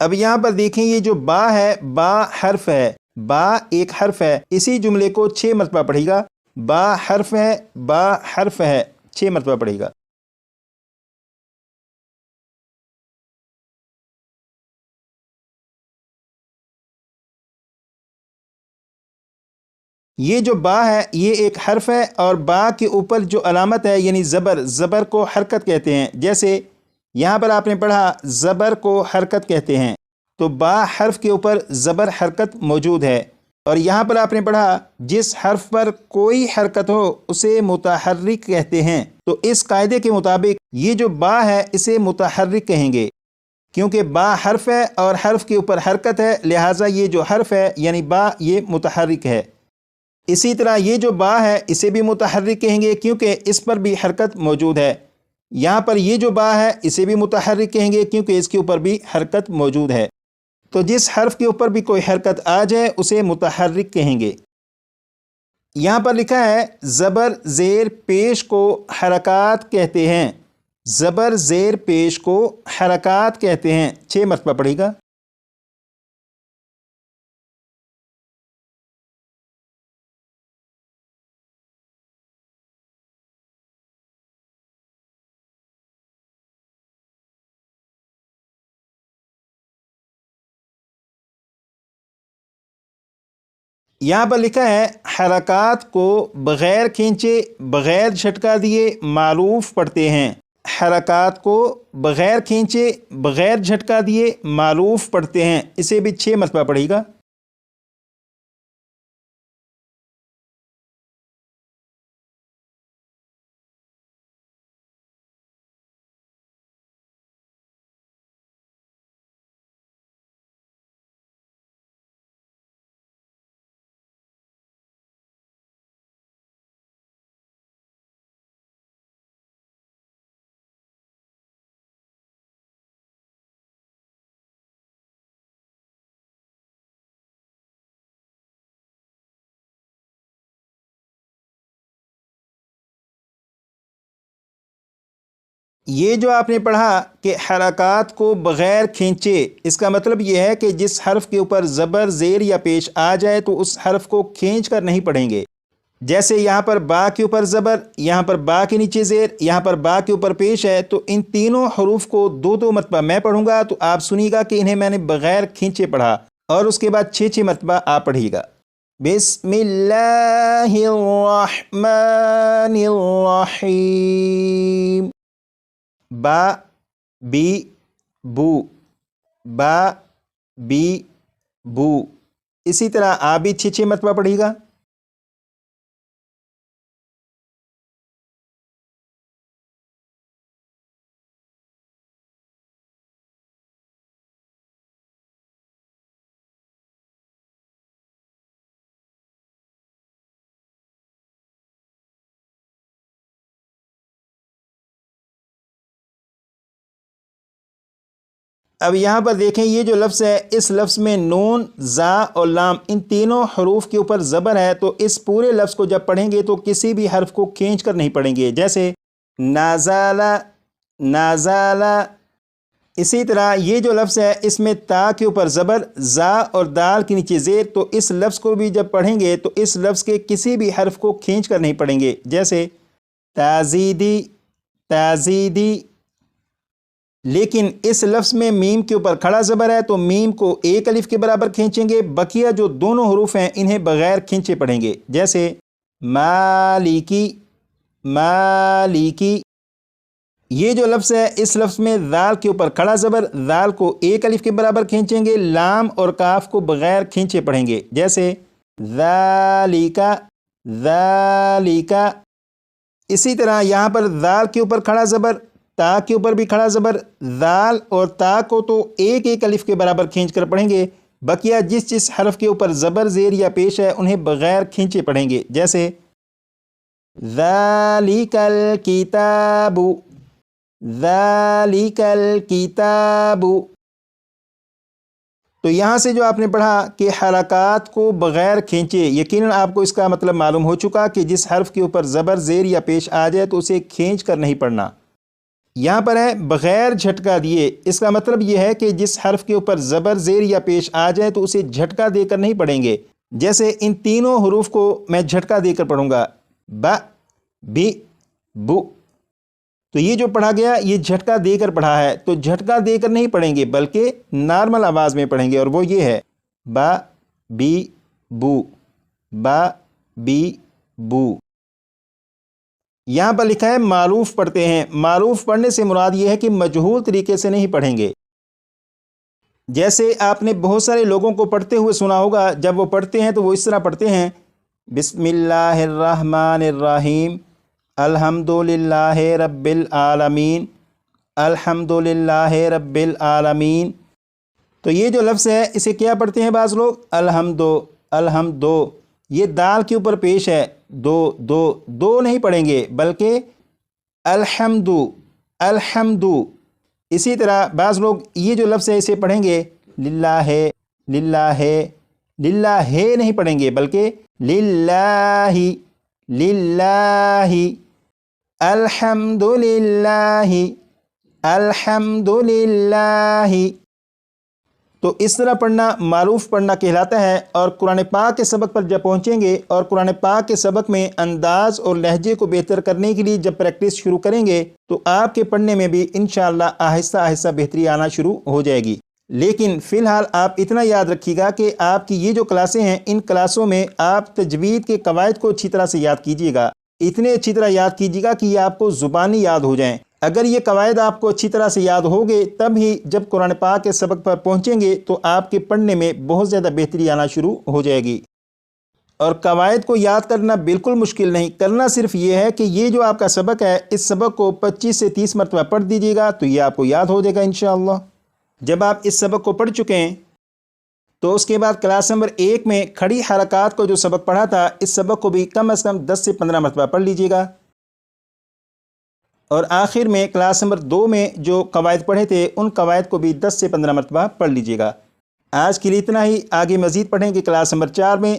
اب یہاں پر دیکھیں یہ جو با ہے، با حرف ہے، با ایک حرف ہے، اسی جملے کو 6 مرتبہ پڑھے گا۔ با حرف ہے، با حرف ہے، 6 مرتبہ پڑھے گا۔ یہ جو با ہے یہ ایک حرف ہے، اور با کے اوپر جو علامت ہے یعنی زبر، زبر کو حرکت کہتے ہیں۔ جیسے یہاں پر آپ نے پڑھا زبر کو حرکت کہتے ہیں، تو با حرف کے اوپر زبر حرکت موجود ہے۔ اور یہاں پر آپ نے پڑھا جس حرف پر کوئی حرکت ہو اسے متحرک کہتے ہیں، تو اس قاعدے کے مطابق یہ جو با ہے اسے متحرک کہیں گے، کیونکہ با حرف ہے اور حرف کے اوپر حرکت ہے، لہٰذا یہ جو حرف ہے یعنی با یہ متحرک ہے۔ اسی طرح یہ جو با ہے اسے بھی متحرک کہیں گے کیونکہ اس پر بھی حرکت موجود ہے۔ یہاں پر یہ جو با ہے اسے بھی متحرک کہیں گے کیونکہ اس کے اوپر بھی حرکت موجود ہے۔ تو جس حرف کے اوپر بھی کوئی حرکت آ جائے اسے متحرک کہیں گے۔ یہاں پر لکھا ہے زبر زیر پیش کو حرکات کہتے ہیں، زبر زیر پیش کو حرکات کہتے ہیں، 6 مرتبہ پڑھے گا۔ یہاں پر لکھا ہے حرکات کو بغیر کھینچے بغیر جھٹکا دیے معروف پڑھتے ہیں، حرکات کو بغیر کھینچے بغیر جھٹکا دیے معروف پڑھتے ہیں، اسے بھی 6 مرتبہ پڑھے گا۔ یہ جو آپ نے پڑھا کہ حرکات کو بغیر کھینچے، اس کا مطلب یہ ہے کہ جس حرف کے اوپر زبر زیر یا پیش آ جائے تو اس حرف کو کھینچ کر نہیں پڑھیں گے۔ جیسے یہاں پر با کے اوپر زبر، یہاں پر با کے نیچے زیر، یہاں پر با کے اوپر پیش ہے، تو ان تینوں حروف کو 2 مرتبہ میں پڑھوں گا تو آپ سنیے گا کہ انہیں میں نے بغیر کھینچے پڑھا، اور اس کے بعد 6 مرتبہ آپ پڑھیے گا۔ بسم اللہ الرحمن الرحیم، با بی بو، با بی بو، اسی طرح آپ بھی 6 مرتبہ پڑھیے گا۔ اب یہاں پر دیکھیں یہ جو لفظ ہے، اس لفظ میں نون، زا اور لام ان تینوں حروف کے اوپر زبر ہے، تو اس پورے لفظ کو جب پڑھیں گے تو کسی بھی حرف کو کھینچ کر نہیں پڑھیں گے۔ جیسے نازالہ، نازالہ۔ اسی طرح یہ جو لفظ ہے اس میں تا کے اوپر زبر، زا اور دال کے نیچے زیر، تو اس لفظ کو بھی جب پڑھیں گے تو اس لفظ کے کسی بھی حرف کو کھینچ کر نہیں پڑھیں گے۔ جیسے تازیدی، تازیدی۔ لیکن اس لفظ میں میم کے اوپر کھڑا زبر ہے تو میم کو ایک الف کے برابر کھینچیں گے، بقیہ جو دونوں حروف ہیں انہیں بغیر کھینچے پڑھیں گے۔ جیسے مالکی، مالکی۔ یہ جو لفظ ہے اس لفظ میں ذال کے اوپر کھڑا زبر، ذال کو ایک الف کے برابر کھینچیں گے، لام اور کاف کو بغیر کھینچے پڑھیں گے۔ جیسے ذالکا، ذالکا۔ اسی طرح یہاں پر ذال کے اوپر کھڑا زبر، تا کے اوپر بھی کھڑا زبر، ذال اور تا کو تو ایک ایک الف کے برابر کھینچ کر پڑھیں گے، بقیہ جس حرف کے اوپر زبر زیر یا پیش ہے انہیں بغیر کھینچے پڑھیں گے۔ جیسے ذالک الکتاب، ذالک الکتاب۔ تو یہاں سے جو آپ نے پڑھا کہ حرکات کو بغیر کھینچے، یقیناً آپ کو اس کا مطلب معلوم ہو چکا کہ جس حرف کے اوپر زبر زیر یا پیش آ جائے تو اسے کھینچ کر نہیں پڑھنا۔ یہاں پر ہے بغیر جھٹکا دیے، اس کا مطلب یہ ہے کہ جس حرف کے اوپر زبر زیر یا پیش آ جائے تو اسے جھٹکا دے کر نہیں پڑھیں گے۔ جیسے ان تینوں حروف کو میں جھٹکا دے کر پڑھوں گا، با، بی، بو، تو یہ جو پڑھا گیا یہ جھٹکا دے کر پڑھا ہے، تو جھٹکا دے کر نہیں پڑھیں گے بلکہ نارمل آواز میں پڑھیں گے، اور وہ یہ ہے با، بی، بو، با، بی، بو۔ یہاں پر لکھا ہے معروف پڑھتے ہیں، معروف پڑھنے سے مراد یہ ہے کہ مجہول طریقے سے نہیں پڑھیں گے۔ جیسے آپ نے بہت سارے لوگوں کو پڑھتے ہوئے سنا ہوگا، جب وہ پڑھتے ہیں تو وہ اس طرح پڑھتے ہیں، بسم اللہ الرحمن الرحیم، الحمد للہ رب العالمین، الحمد للہ رب العالمین۔ تو یہ جو لفظ ہے اسے کیا پڑھتے ہیں بعض لوگ؟ الحمدو، الحمدو، یہ دال کے اوپر پیش ہے، دو دو دو نہیں پڑھیں گے بلکہ الحمدو، الحمدو۔ اسی طرح بعض لوگ یہ جو لفظ ہے اسے پڑھیں گے للہ، للہ، للہ نہیں پڑھیں گے بلکہ للہ، للہ، الحمد للہ، الحمد للہ۔ تو اس طرح پڑھنا معروف پڑھنا کہلاتا ہے، اور قرآن پاک کے سبق پر جب پہنچیں گے اور قرآن پاک کے سبق میں انداز اور لہجے کو بہتر کرنے کے لیے جب پریکٹس شروع کریں گے تو آپ کے پڑھنے میں بھی انشاءاللہ آہستہ آہستہ بہتری آنا شروع ہو جائے گی۔ لیکن فی الحال آپ اتنا یاد رکھیے گا کہ آپ کی یہ جو کلاسیں ہیں ان کلاسوں میں آپ تجوید کے قواعد کو اچھی طرح سے یاد کیجیے گا، اتنے اچھی طرح یاد کیجیے گا کہ یہ آپ کو زبانی یاد ہو جائیں۔ اگر یہ قواعد آپ کو اچھی طرح سے یاد ہوگے تب ہی جب قرآن پاک کے سبق پر پہنچیں گے تو آپ کے پڑھنے میں بہت زیادہ بہتری آنا شروع ہو جائے گی۔ اور قواعد کو یاد کرنا بالکل مشکل نہیں، کرنا صرف یہ ہے کہ یہ جو آپ کا سبق ہے اس سبق کو 25 سے 30 مرتبہ پڑھ دیجیے گا تو یہ آپ کو یاد ہو جائے گا انشاءاللہ۔ جب آپ اس سبق کو پڑھ چکے ہیں تو اس کے بعد کلاس نمبر 1 میں کھڑی حرکات کو جو سبق پڑھا تھا اس سبق کو بھی کم از کم 10 سے 15 مرتبہ پڑھ لیجیے گا، اور آخر میں کلاس نمبر 2 میں جو قواعد پڑھے تھے ان قواعد کو بھی 10 سے 15 مرتبہ پڑھ لیجیے گا۔ آج کے لیے اتنا ہی، آگے مزید پڑھیں گے کلاس نمبر 4 میں۔